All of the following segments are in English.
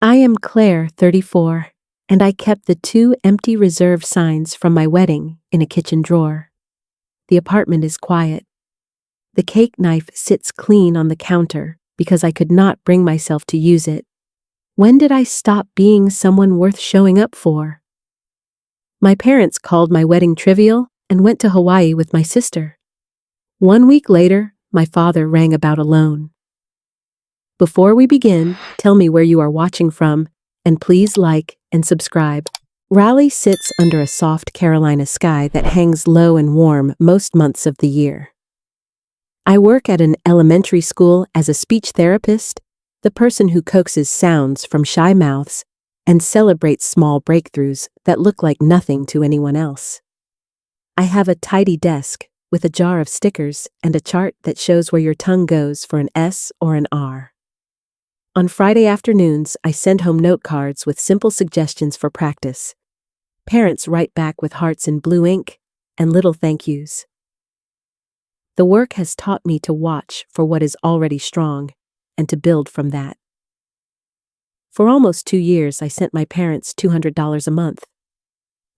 I am Claire, 34, and I kept the 2 empty reserved signs from my wedding in a kitchen drawer. The apartment is quiet. The cake knife sits clean on the counter because I could not bring myself to use it. When did I stop being someone worth showing up for? My parents called my wedding trivial and went to Hawaii with my sister. 1 week later, my father rang about a loan. Before we begin, tell me where you are watching from, and please like and subscribe. Raleigh sits under a soft Carolina sky that hangs low and warm most months of the year. I work at an elementary school as a speech therapist, the person who coaxes sounds from shy mouths and celebrates small breakthroughs that look like nothing to anyone else. I have a tidy desk with a jar of stickers and a chart that shows where your tongue goes for an S or an R. On Friday afternoons, I send home note cards with simple suggestions for practice. Parents write back with hearts in blue ink and little thank yous. The work has taught me to watch for what is already strong and to build from that. For almost 2 years, I sent my parents $200 a month.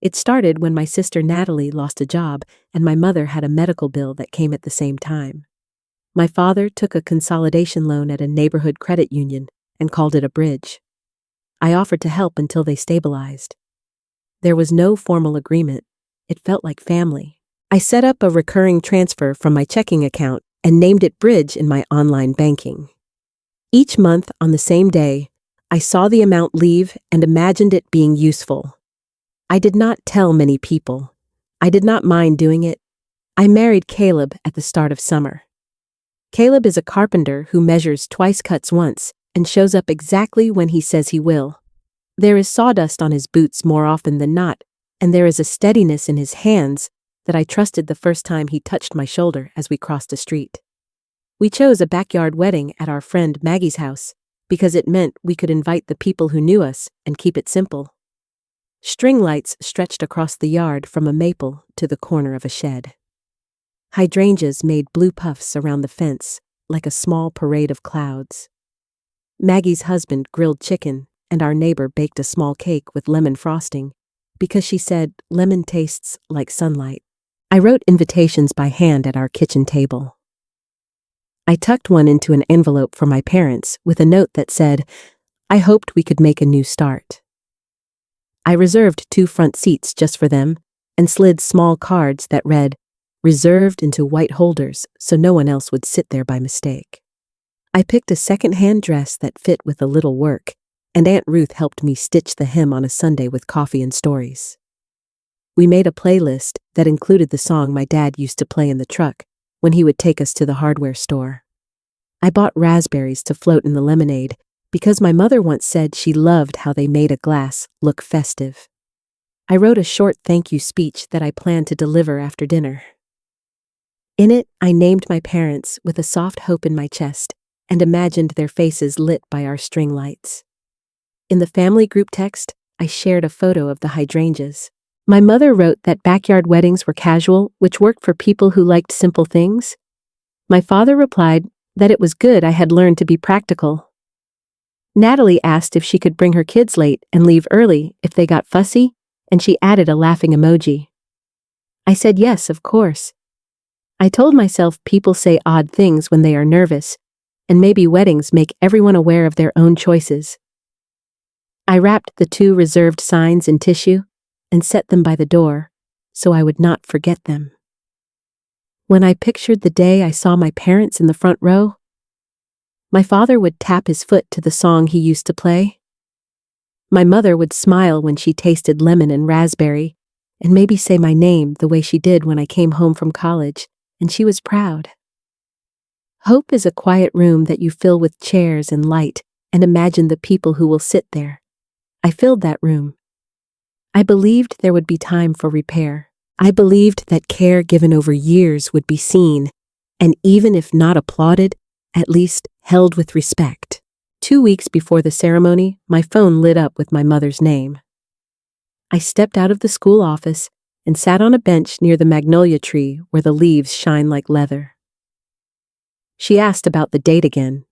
It started when my sister Natalie lost a job and my mother had a medical bill that came at the same time. My father took a consolidation loan at a neighborhood credit union and called it a bridge. I offered to help until they stabilized. There was no formal agreement. It felt like family. I set up a recurring transfer from my checking account and named it Bridge in my online banking. Each month on the same day, I saw the amount leave and imagined it being useful. I did not tell many people. I did not mind doing it. I married Caleb at the start of summer. Caleb is a carpenter who measures twice, cuts once, and shows up exactly when he says he will. There is sawdust on his boots more often than not, and there is a steadiness in his hands that I trusted the first time he touched my shoulder as we crossed a street. We chose a backyard wedding at our friend Maggie's house because it meant we could invite the people who knew us and keep it simple. String lights stretched across the yard from a maple to the corner of a shed. Hydrangeas made blue puffs around the fence like a small parade of clouds. Maggie's husband grilled chicken, and our neighbor baked a small cake with lemon frosting because she said lemon tastes like sunlight. I wrote invitations by hand at our kitchen table. I tucked one into an envelope for my parents with a note that said, "I hoped we could make a new start." I reserved 2 front seats just for them and slid small cards that read, "Reserved" into white holders so no one else would sit there by mistake. I picked a second-hand dress that fit with a little work, and Aunt Ruth helped me stitch the hem on a Sunday with coffee and stories. We made a playlist that included the song my dad used to play in the truck when he would take us to the hardware store. I bought raspberries to float in the lemonade because my mother once said she loved how they made a glass look festive. I wrote a short thank you speech that I planned to deliver after dinner. In it, I named my parents with a soft hope in my chest and imagined their faces lit by our string lights. In the family group text, I shared a photo of the hydrangeas. My mother wrote that backyard weddings were casual, which worked for people who liked simple things. My father replied that it was good I had learned to be practical. Natalie asked if she could bring her kids late and leave early if they got fussy, and she added a laughing emoji. I said yes, of course. I told myself people say odd things when they are nervous, and maybe weddings make everyone aware of their own choices. I wrapped the 2 reserved signs in tissue and set them by the door so I would not forget them. When I pictured the day I saw my parents in the front row, my father would tap his foot to the song he used to play. My mother would smile when she tasted lemon and raspberry, and maybe say my name the way she did when I came home from college, and she was proud. Hope is a quiet room that you fill with chairs and light and imagine the people who will sit there. I filled that room. I believed there would be time for repair. I believed that care given over years would be seen, and even if not applauded, at least held with respect. 2 weeks before the ceremony, my phone lit up with my mother's name. I stepped out of the school office and sat on a bench near the magnolia tree where the leaves shine like leather. She asked about the date again.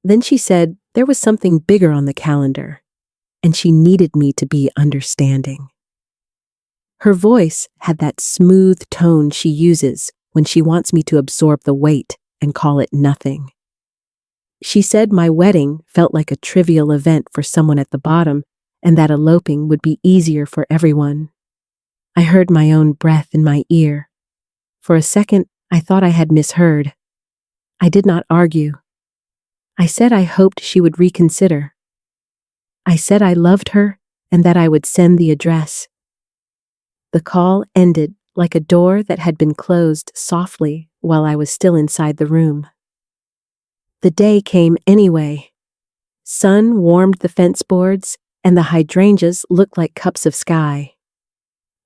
Then she said There was something bigger on the calendar, and she needed me to be understanding. Her voice had that smooth tone she uses when she wants me to absorb the weight and call it nothing. She said my wedding felt like a trivial event for someone at the bottom, and that eloping would be easier for everyone. I heard my own breath in my ear. For a second, I thought I had misheard. I did not argue. I said I hoped she would reconsider. I said I loved her and that I would send the address. The call ended like a door that had been closed softly while I was still inside the room. The day came anyway. Sun warmed the fence boards, and the hydrangeas looked like cups of sky.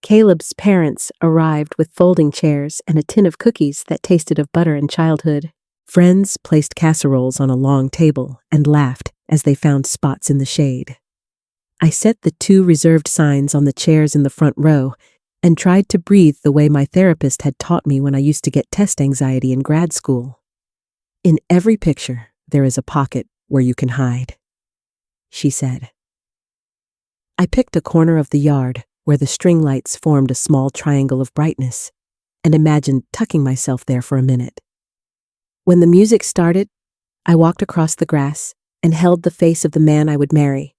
Caleb's parents arrived with folding chairs and a tin of cookies that tasted of butter and childhood. Friends placed casseroles on a long table and laughed as they found spots in the shade. I set the 2 reserved signs on the chairs in the front row and tried to breathe the way my therapist had taught me when I used to get test anxiety in grad school. In every picture, there is a pocket where you can hide, she said. I picked a corner of the yard where the string lights formed a small triangle of brightness and imagined tucking myself there for a minute. When the music started, I walked across the grass and held the face of the man I would marry,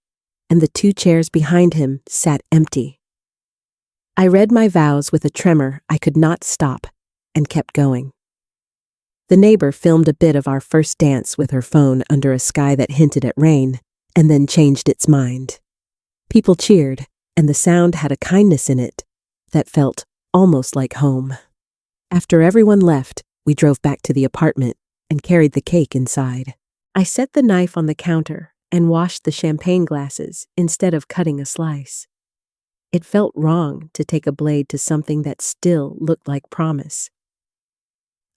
and the 2 chairs behind him sat empty. I read my vows with a tremor I could not stop and kept going. The neighbor filmed a bit of our first dance with her phone under a sky that hinted at rain and then changed its mind. People cheered, and the sound had a kindness in it that felt almost like home. After everyone left, we drove back to the apartment and carried the cake inside. I set the knife on the counter and washed the champagne glasses instead of cutting a slice. It felt wrong to take a blade to something that still looked like promise.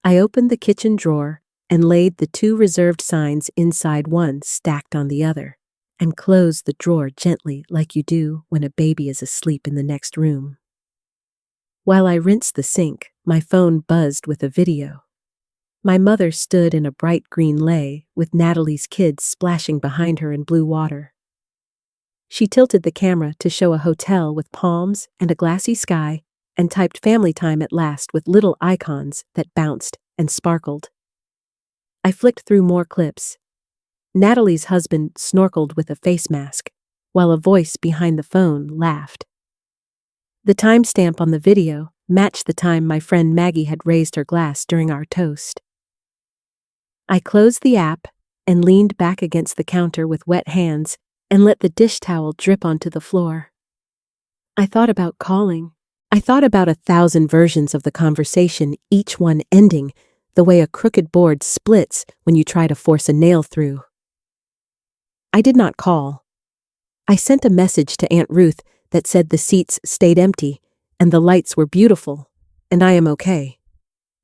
I opened the kitchen drawer and laid the 2 reserved signs inside one stacked on the other, and closed the drawer gently like you do when a baby is asleep in the next room. While I rinsed the sink, my phone buzzed with a video. My mother stood in a bright green lei with Natalie's kids splashing behind her in blue water. She tilted the camera to show a hotel with palms and a glassy sky and typed family time at last with little icons that bounced and sparkled. I flicked through more clips. Natalie's husband snorkeled with a face mask, while a voice behind the phone laughed. The timestamp on the video matched the time my friend Maggie had raised her glass during our toast. I closed the app and leaned back against the counter with wet hands and let the dish towel drip onto the floor. I thought about calling. I thought about 1,000 versions of the conversation, each one ending the way a crooked board splits when you try to force a nail through. I did not call. I sent a message to Aunt Ruth that said the seats stayed empty and the lights were beautiful, and I am okay.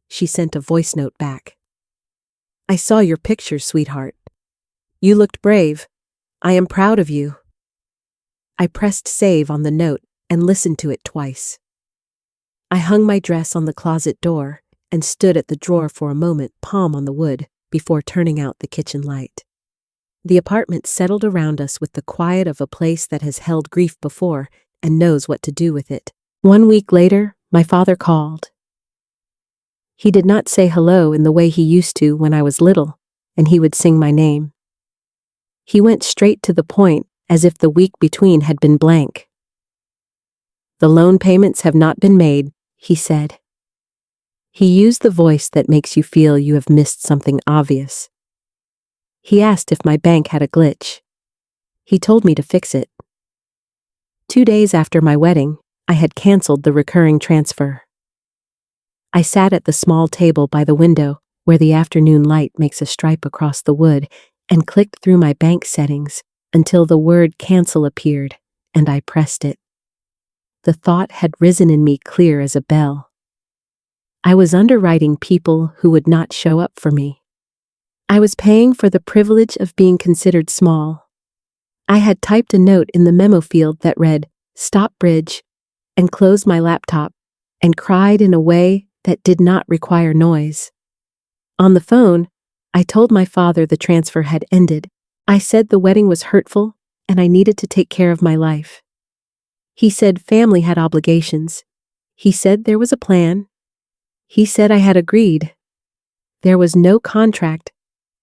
She sent a voice note back. I saw your pictures, sweetheart. You looked brave. I am proud of you. I pressed save on the note and listened to it twice. I hung my dress on the closet door and stood at the drawer for a moment, palm on the wood, before turning out the kitchen light. The apartment settled around us with the quiet of a place that has held grief before and knows what to do with it. 1 week later, my father called. He did not say hello in the way he used to when I was little, and he would sing my name. He went straight to the point, as if the week between had been blank. The loan payments have not been made, he said. He used the voice that makes you feel you have missed something obvious. He asked if my bank had a glitch. He told me to fix it. 2 days after my wedding, I had canceled the recurring transfer. I sat at the small table by the window where the afternoon light makes a stripe across the wood and clicked through my bank settings until the word cancel appeared, and I pressed it. The thought had risen in me clear as a bell. I was underwriting people who would not show up for me. I was paying for the privilege of being considered small. I had typed a note in the memo field that read, "Stop bridge," and closed my laptop and cried in a way that did not require noise. On the phone, I told my father the transfer had ended. I said the wedding was hurtful and I needed to take care of my life. He said family had obligations. He said there was a plan. He said I had agreed. There was no contract,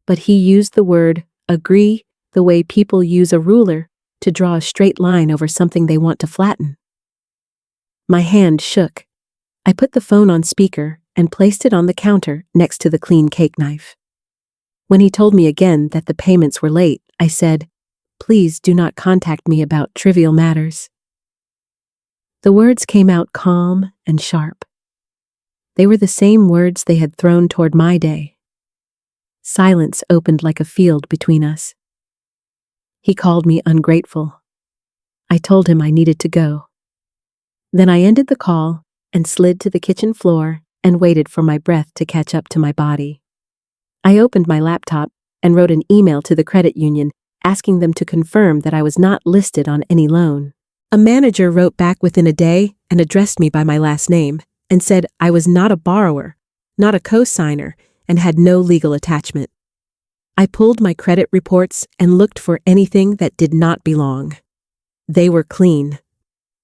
but he used the word agree the way people use a ruler to draw a straight line over something they want to flatten. My hand shook. I put the phone on speaker and placed it on the counter next to the clean cake knife. When he told me again that the payments were late, I said, "Please do not contact me about trivial matters." The words came out calm and sharp. They were the same words they had thrown toward my day. Silence opened like a field between us. He called me ungrateful. I told him I needed to go. Then I ended the call and slid to the kitchen floor and waited for my breath to catch up to my body. I opened my laptop and wrote an email to the credit union asking them to confirm that I was not listed on any loan. A manager wrote back within a day and addressed me by my last name and said I was not a borrower, not a co-signer, and had no legal attachment. I pulled my credit reports and looked for anything that did not belong. They were clean.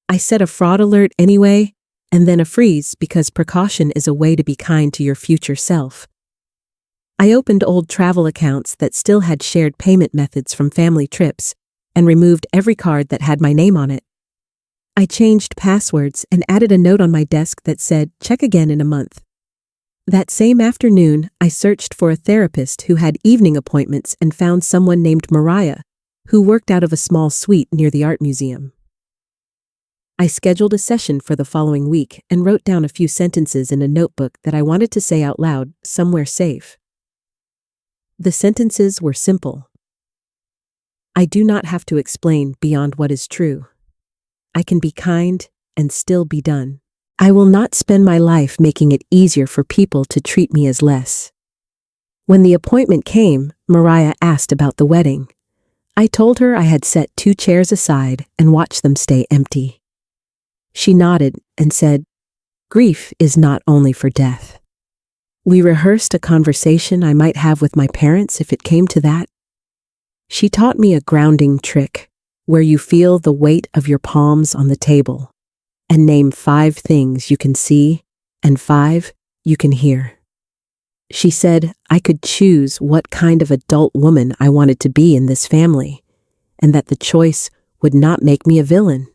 I set a fraud alert anyway, and then a freeze because precaution is a way to be kind to your future self. I opened old travel accounts that still had shared payment methods from family trips and removed every card that had my name on it. I changed passwords and added a note on my desk that said, "Check again in a month." That same afternoon, I searched for a therapist who had evening appointments and found someone named Mariah, who worked out of a small suite near the art museum. I scheduled a session for the following week and wrote down a few sentences in a notebook that I wanted to say out loud, somewhere safe. The sentences were simple. I do not have to explain beyond what is true. I can be kind and still be done. I will not spend my life making it easier for people to treat me as less. When the appointment came, Mariah asked about the wedding. I told her I had set 2 chairs aside and watched them stay empty. She nodded and said, "Grief is not only for death." We rehearsed a conversation I might have with my parents if it came to that. She taught me a grounding trick, where you feel the weight of your palms on the table and name 5 things you can see and 5 you can hear. She said I could choose what kind of adult woman I wanted to be in this family, and that the choice would not make me a villain.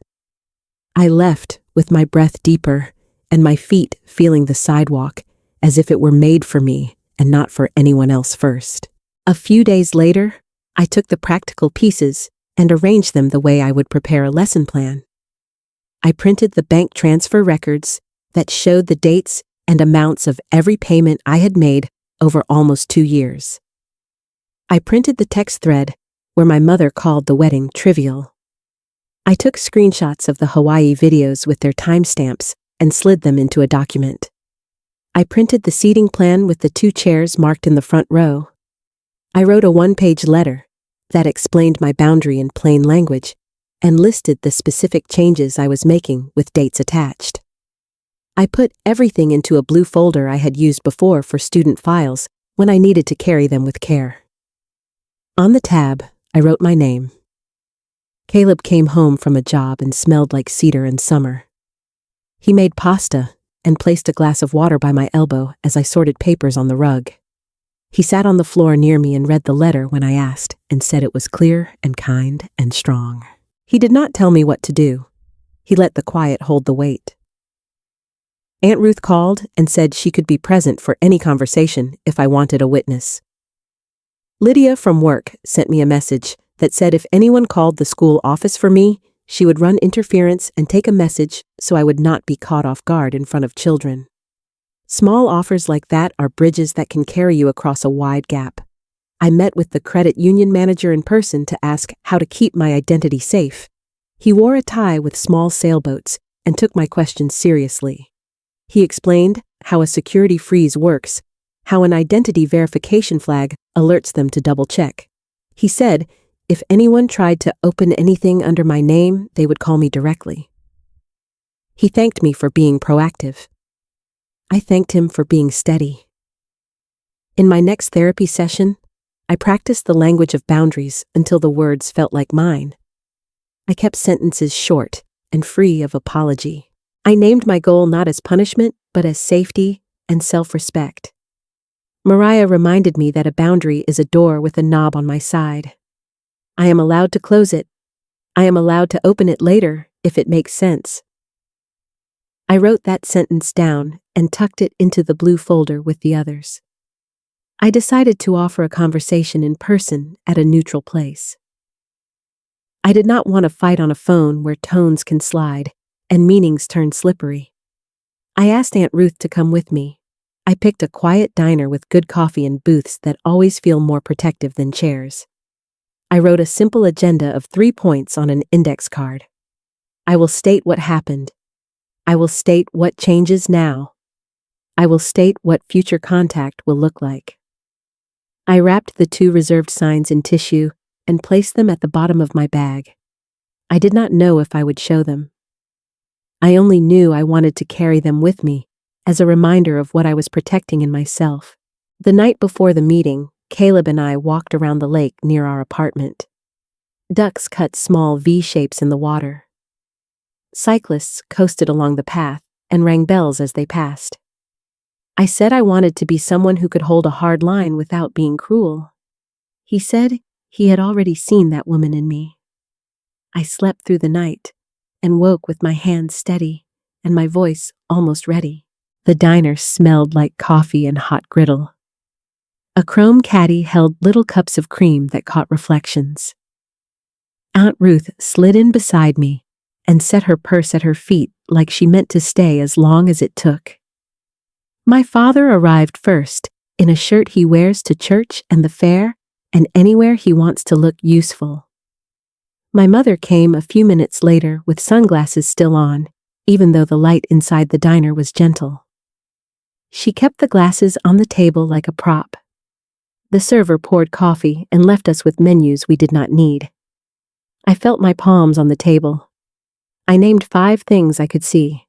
I left with my breath deeper and my feet feeling the sidewalk as if it were made for me and not for anyone else first. A few days later, I took the practical pieces and arranged them the way I would prepare a lesson plan. I printed the bank transfer records that showed the dates and amounts of every payment I had made over almost 2 years. I printed the text thread where my mother called the wedding trivial. I took screenshots of the Hawaii videos with their timestamps and slid them into a document. I printed the seating plan with the 2 chairs marked in the front row. I wrote a 1-page letter that explained my boundary in plain language and listed the specific changes I was making with dates attached. I put everything into a blue folder I had used before for student files when I needed to carry them with care. On the tab, I wrote my name. Caleb came home from a job and smelled like cedar and summer. He made pasta and placed a glass of water by my elbow as I sorted papers on the rug. He sat on the floor near me and read the letter when I asked and said it was clear and kind and strong. He did not tell me what to do. He let the quiet hold the weight. Aunt Ruth called and said she could be present for any conversation if I wanted a witness. Lydia from work sent me a message that said if anyone called the school office for me, she would run interference and take a message so I would not be caught off guard in front of children. Small offers like that are bridges that can carry you across a wide gap. I met with the credit union manager in person to ask how to keep my identity safe. He wore a tie with small sailboats and took my questions seriously. He explained how a security freeze works, how an identity verification flag alerts them to double-check. He said if anyone tried to open anything under my name, they would call me directly. He thanked me for being proactive. I thanked him for being steady. In my next therapy session, I practiced the language of boundaries until the words felt like mine. I kept sentences short and free of apology. I named my goal not as punishment, but as safety and self-respect. Mariah reminded me that a boundary is a door with a knob on my side. I am allowed to close it. I am allowed to open it later if it makes sense. I wrote that sentence down and tucked it into the blue folder with the others. I decided to offer a conversation in person at a neutral place. I did not want to fight on a phone where tones can slide and meanings turn slippery. I asked Aunt Ruth to come with me. I picked a quiet diner with good coffee and booths that always feel more protective than chairs. I wrote a simple agenda of 3 points on an index card. I will state what happened. I will state what changes now. I will state what future contact will look like. I wrapped the 2 reserved signs in tissue and placed them at the bottom of my bag. I did not know if I would show them. I only knew I wanted to carry them with me as a reminder of what I was protecting in myself. The night before the meeting, Caleb and I walked around the lake near our apartment. Ducks cut small V shapes in the water. Cyclists coasted along the path and rang bells as they passed. I said I wanted to be someone who could hold a hard line without being cruel. He said he had already seen that woman in me. I slept through the night and woke with my hands steady and my voice almost ready. The diner smelled like coffee and hot griddle. A chrome caddy held little cups of cream that caught reflections. Aunt Ruth slid in beside me and set her purse at her feet like she meant to stay as long as it took. My father arrived first, in a shirt he wears to church and the fair, and anywhere he wants to look useful. My mother came a few minutes later with sunglasses still on, even though the light inside the diner was gentle. She kept the glasses on the table like a prop. The server poured coffee and left us with menus we did not need. I felt my palms on the table. I named 5 things I could see.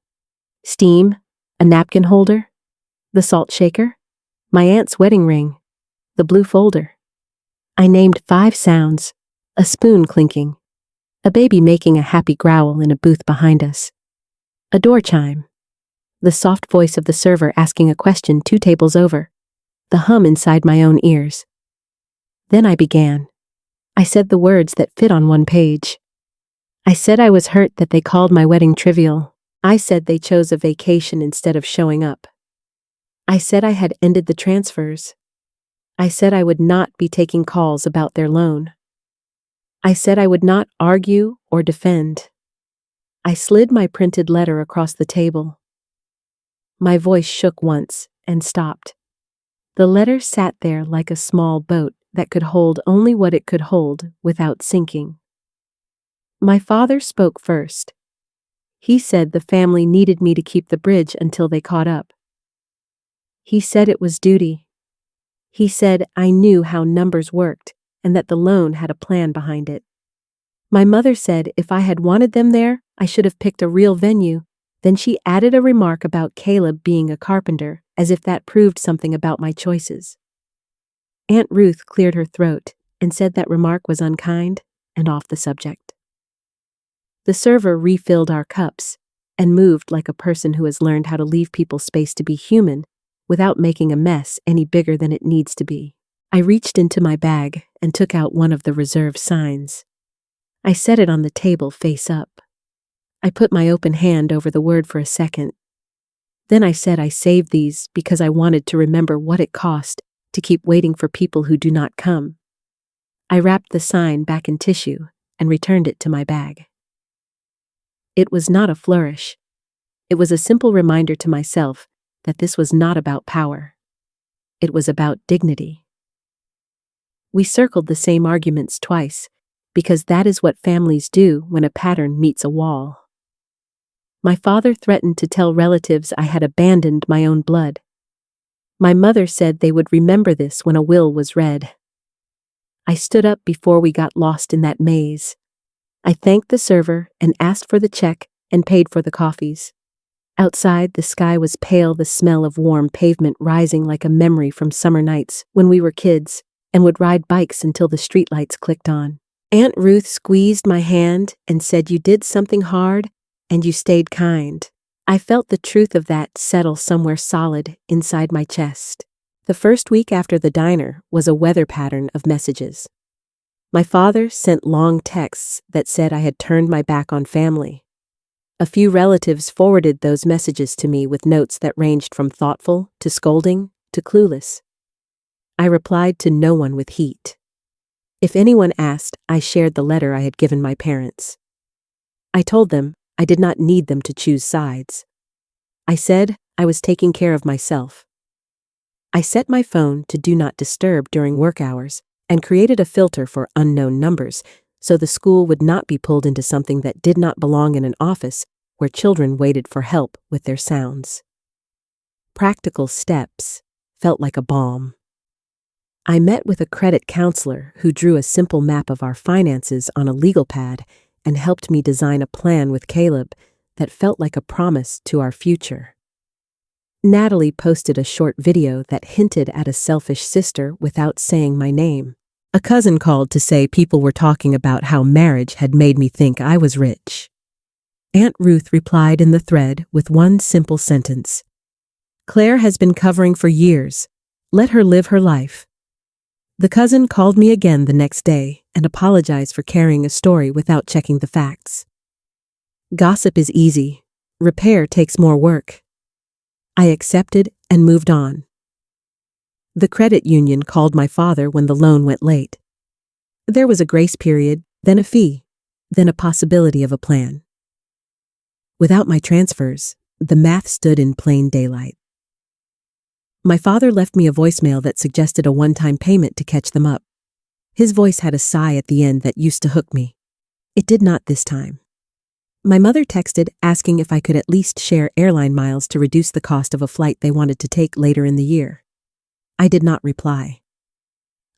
Steam, a napkin holder, the salt shaker, my aunt's wedding ring, the blue folder. I named 5 sounds, a spoon clinking, a baby making a happy growl in a booth behind us, a door chime, the soft voice of the server asking a question 2 tables over, the hum inside my own ears. Then I began. I said the words that fit on 1 page. I said I was hurt that they called my wedding trivial. I said they chose a vacation instead of showing up. I said I had ended the transfers. I said I would not be taking calls about their loan. I said I would not argue or defend. I slid my printed letter across the table. My voice shook once and stopped. The letter sat there like a small boat that could hold only what it could hold without sinking. My father spoke first. He said the family needed me to keep the bridge until they caught up. He said it was duty. He said I knew how numbers worked and that the loan had a plan behind it. My mother said if I had wanted them there, I should have picked a real venue. Then she added a remark about Caleb being a carpenter, as if that proved something about my choices. Aunt Ruth cleared her throat and said that remark was unkind and off the subject. The server refilled our cups and moved like a person who has learned how to leave people space to be human without making a mess any bigger than it needs to be. I reached into my bag and took out one of the reserved signs. I set it on the table face up. I put my open hand over the word for a second. Then I said I saved these because I wanted to remember what it cost to keep waiting for people who do not come. I wrapped the sign back in tissue and returned it to my bag. It was not a flourish. It was a simple reminder to myself that this was not about power. It was about dignity. We circled the same arguments twice, because that is what families do when a pattern meets a wall. My father threatened to tell relatives I had abandoned my own blood. My mother said they would remember this when a will was read. I stood up before we got lost in that maze. I thanked the server and asked for the check and paid for the coffees. Outside, the sky was pale, the smell of warm pavement rising like a memory from summer nights when we were kids. and would ride bikes until the streetlights clicked on. Aunt Ruth squeezed my hand and said, "You did something hard, and you stayed kind." I felt the truth of that settle somewhere solid inside my chest. The first week after the diner was a weather pattern of messages. My father sent long texts that said I had turned my back on family. A few relatives forwarded those messages to me with notes that ranged from thoughtful to scolding to clueless. I replied to no one with heat. If anyone asked, I shared the letter I had given my parents. I told them I did not need them to choose sides. I said I was taking care of myself. I set my phone to do not disturb during work hours and created a filter for unknown numbers so the school would not be pulled into something that did not belong in an office where children waited for help with their sounds. Practical steps felt like a balm. I met with a credit counselor who drew a simple map of our finances on a legal pad and helped me design a plan with Caleb that felt like a promise to our future. Natalie posted a short video that hinted at a selfish sister without saying my name. A cousin called to say people were talking about how marriage had made me think I was rich. Aunt Ruth replied in the thread with one simple sentence. "Claire has been covering for years. Let her live her life." The cousin called me again the next day and apologized for carrying a story without checking the facts. Gossip is easy. Repair takes more work. I accepted and moved on. The credit union called my father when the loan went late. There was a grace period, then a fee, then a possibility of a plan. Without my transfers, the math stood in plain daylight. My father left me a voicemail that suggested a one-time payment to catch them up. His voice had a sigh at the end that used to hook me. It did not this time. My mother texted asking if I could at least share airline miles to reduce the cost of a flight they wanted to take later in the year. I did not reply.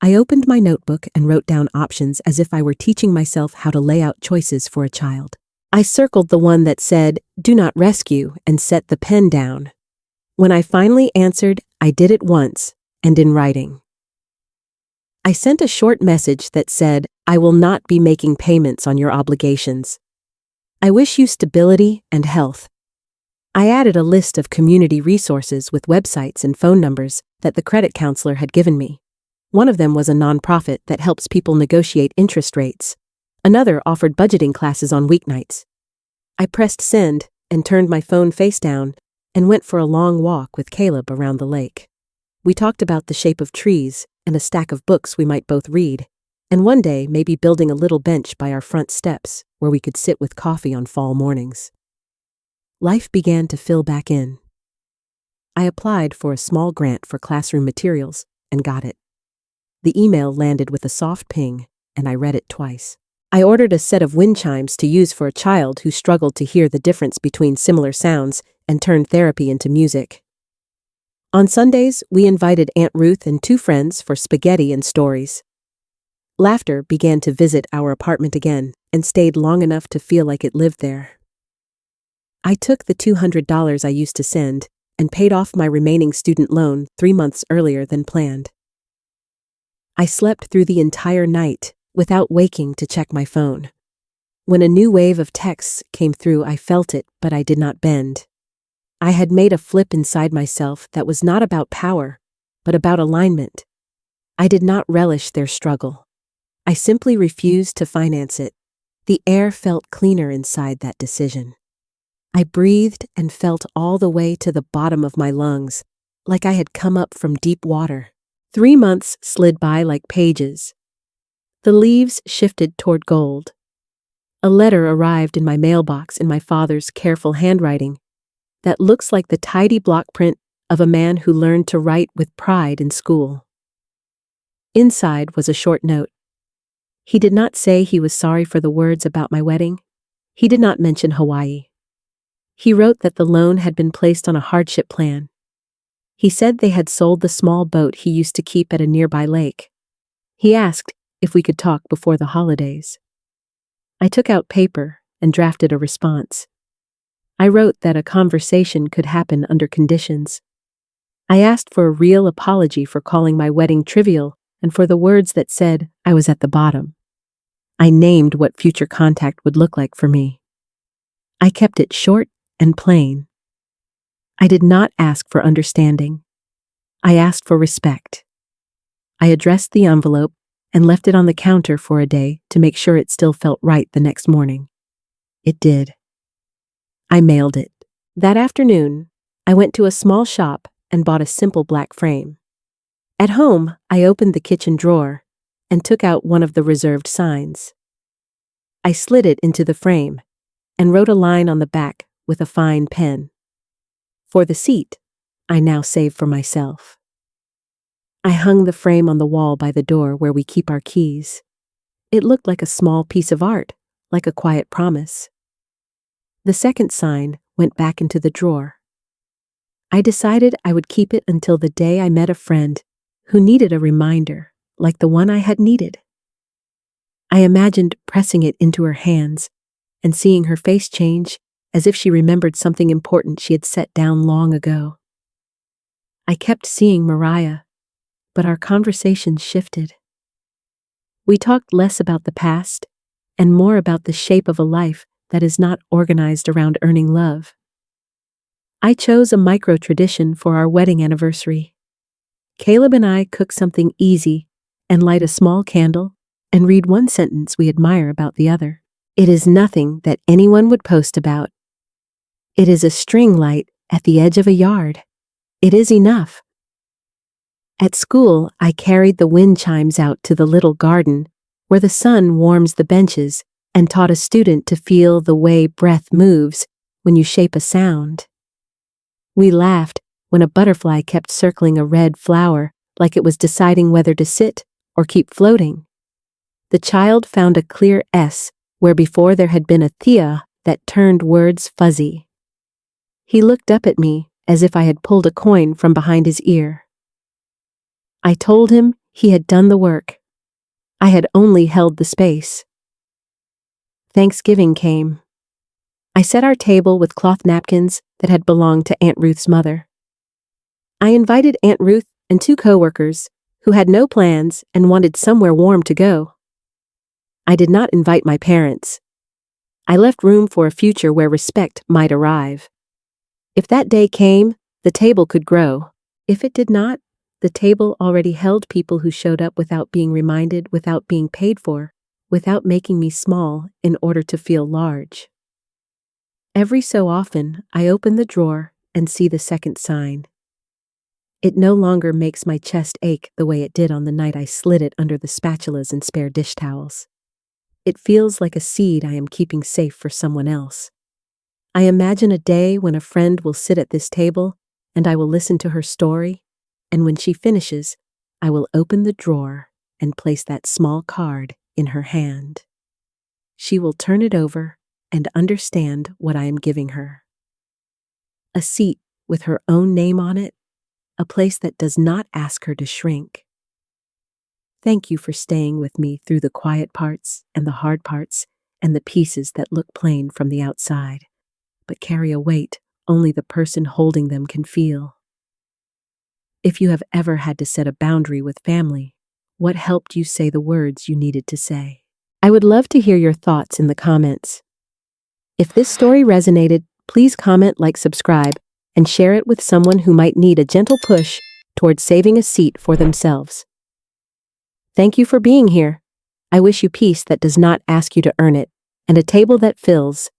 I opened my notebook and wrote down options as if I were teaching myself how to lay out choices for a child. I circled the one that said, "Do not rescue," and set the pen down. When I finally answered, I did it once, and in writing. I sent a short message that said, "I will not be making payments on your obligations. I wish you stability and health." I added a list of community resources with websites and phone numbers that the credit counselor had given me. One of them was a nonprofit that helps people negotiate interest rates. Another offered budgeting classes on weeknights. I pressed send and turned my phone face down and went for a long walk with Caleb around the lake. We talked about the shape of trees and a stack of books we might both read, and one day maybe building a little bench by our front steps where we could sit with coffee on fall mornings. Life began to fill back in. I applied for a small grant for classroom materials and got it. The email landed with a soft ping, and I read it twice. I ordered a set of wind chimes to use for a child who struggled to hear the difference between similar sounds and turned therapy into music. On Sundays, we invited Aunt Ruth and 2 friends for spaghetti and stories. Laughter began to visit our apartment again and stayed long enough to feel like it lived there. I took the $200 I used to send and paid off my remaining student loan 3 months earlier than planned. I slept through the entire night without waking to check my phone. When a new wave of texts came through, I felt it, but I did not bend. I had made a flip inside myself that was not about power, but about alignment. I did not relish their struggle. I simply refused to finance it. The air felt cleaner inside that decision. I breathed and felt all the way to the bottom of my lungs, like I had come up from deep water. 3 months slid by like pages. The leaves shifted toward gold. A letter arrived in my mailbox in my father's careful handwriting that looks like the tidy block print of a man who learned to write with pride in school. Inside was a short note. He did not say he was sorry for the words about my wedding. He did not mention Hawaii. He wrote that the loan had been placed on a hardship plan. He said they had sold the small boat he used to keep at a nearby lake. He asked if we could talk before the holidays. I took out paper and drafted a response. I wrote that a conversation could happen under conditions. I asked for a real apology for calling my wedding trivial and for the words that said I was at the bottom. I named what future contact would look like for me. I kept it short and plain. I did not ask for understanding. I asked for respect. I addressed the envelope and left it on the counter for a day to make sure it still felt right the next morning. It did. I mailed it. That afternoon, I went to a small shop and bought a simple black frame. At home, I opened the kitchen drawer and took out one of the reserved signs. I slid it into the frame and wrote a line on the back with a fine pen. For the seat, I now save for myself. I hung the frame on the wall by the door where we keep our keys. It looked like a small piece of art, like a quiet promise. The second sign went back into the drawer. I decided I would keep it until the day I met a friend who needed a reminder, like the one I had needed. I imagined pressing it into her hands and seeing her face change as if she remembered something important she had set down long ago. I kept seeing Mariah, but our conversation shifted. We talked less about the past and more about the shape of a life that is not organized around earning love. I chose a micro-tradition for our wedding anniversary. Caleb and I cook something easy and light a small candle and read one sentence we admire about the other. It is nothing that anyone would post about. It is a string light at the edge of a yard. It is enough. At school, I carried the wind chimes out to the little garden where the sun warms the benches and taught a student to feel the way breath moves when you shape a sound. We laughed when a butterfly kept circling a red flower like it was deciding whether to sit or keep floating. The child found a clear S where before there had been a thea that turned words fuzzy. He looked up at me as if I had pulled a coin from behind his ear. I told him he had done the work. I had only held the space. Thanksgiving came. I set our table with cloth napkins that had belonged to Aunt Ruth's mother. I invited Aunt Ruth and 2 coworkers who had no plans and wanted somewhere warm to go. I did not invite my parents. I left room for a future where respect might arrive. If that day came, the table could grow. If it did not, the table already held people who showed up without being reminded, without being paid for, without making me small in order to feel large. Every so often, I open the drawer and see the second sign. It no longer makes my chest ache the way it did on the night I slid it under the spatulas and spare dish towels. It feels like a seed I am keeping safe for someone else. I imagine a day when a friend will sit at this table and I will listen to her story, and when she finishes, I will open the drawer and place that small card in her hand. She will turn it over and understand what I am giving her. A seat with her own name on it, a place that does not ask her to shrink. Thank you for staying with me through the quiet parts and the hard parts and the pieces that look plain from the outside, but carry a weight only the person holding them can feel. If you have ever had to set a boundary with family, what helped you say the words you needed to say? I would love to hear your thoughts in the comments. If this story resonated, please comment, like, subscribe, and share it with someone who might need a gentle push towards saving a seat for themselves. Thank you for being here. I wish you peace that does not ask you to earn it, and a table that fills